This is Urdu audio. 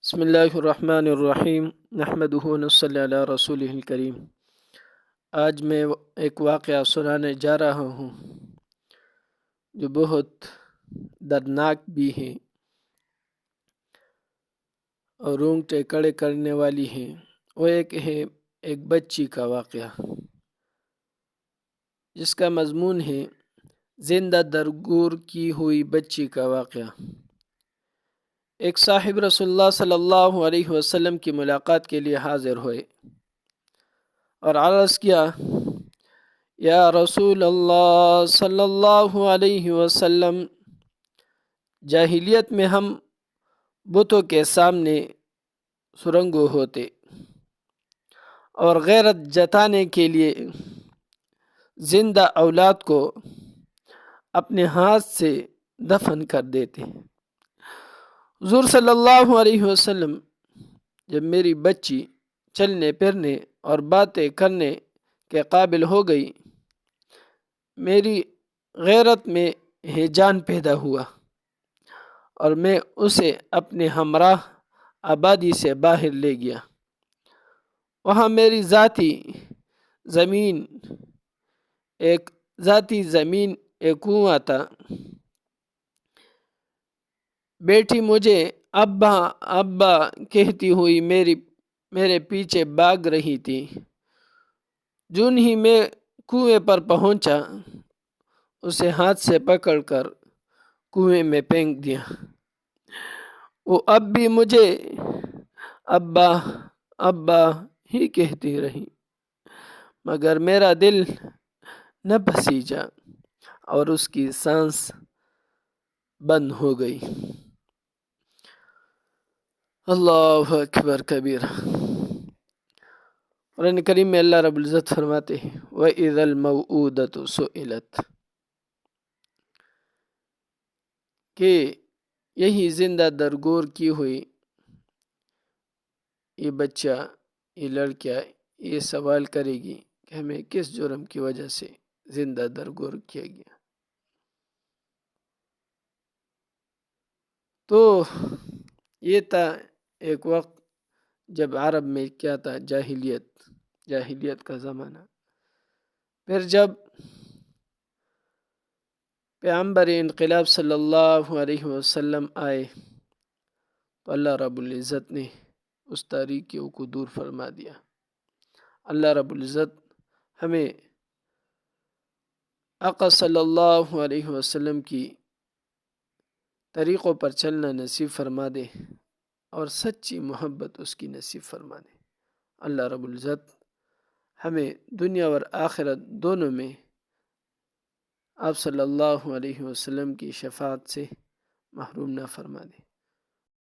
بسم اللہ الرحمن الرحیم نحمدہ ونصلی علی رسولہ الکریم۔ آج میں ایک واقعہ سنانے جا رہا ہوں جو بہت دردناک بھی ہے اور رونگٹے کھڑے کرنے والی ہے۔ وہ ایک بچی کا واقعہ جس کا مضمون ہے زندہ درگور کی ہوئی بچی کا واقعہ۔ ایک صاحب رسول اللہ صلی اللہ علیہ وسلم کی ملاقات کے لیے حاضر ہوئے اور عرض کیا، یا رسول اللہ صلی اللہ علیہ وسلم، جاہلیت میں ہم بتوں کے سامنے سرنگو ہوتے اور غیرت جتانے کے لیے زندہ اولاد کو اپنے ہاتھ سے دفن کر دیتے۔ حضور صلی اللہ علیہ وسلم جب میری بچی چلنے پھرنے اور باتیں کرنے کے قابل ہو گئی، میری غیرت میں ہیجان پیدا ہوا اور میں اسے اپنے ہمراہ آبادی سے باہر لے گیا۔ وہاں میری ذاتی زمین ایک کنواں تھا۔ بیٹی مجھے ابا ابا کہتی ہوئی میرے پیچھے بھاگ رہی تھی۔ جون ہی میں کنویں پر پہنچا، اسے ہاتھ سے پکڑ کر کنویں میں پھینک دیا۔ وہ اب بھی مجھے ابا ابا ہی کہتی رہی، مگر میرا دل نہ پسیجا اور اس کی سانس بند ہو گئی۔ اللہ اکبر کبیر۔ قرآن کریم میں اللہ رب العزت فرماتے ہیں وَإِذَا الْمَوْءُودَةُ سُئِلَتْ، کہ یہی زندہ درگور کی ہوئی یہ بچہ، یہ لڑکیاں یہ سوال کرے گی کہ ہمیں کس جرم کی وجہ سے زندہ درگور کیا گیا۔ تو یہ تھا ایک وقت جب عرب میں کیا تھا، جاہلیت کا زمانہ۔ پھر جب پیغمبر انقلاب صلی اللہ علیہ وسلم آئے تو اللہ رب العزت نے اس تاریکیوں کو دور فرما دیا۔ اللہ رب العزت ہمیں آقا صلی اللہ علیہ وسلم کی طریقوں پر چلنا نصیب فرما دے اور سچی محبت اس کی نصیب فرما دے۔ اللہ رب العزت ہمیں دنیا اور آخرت دونوں میں آپ صلی اللہ علیہ وسلم کی شفاعت سے محروم نہ فرما دے۔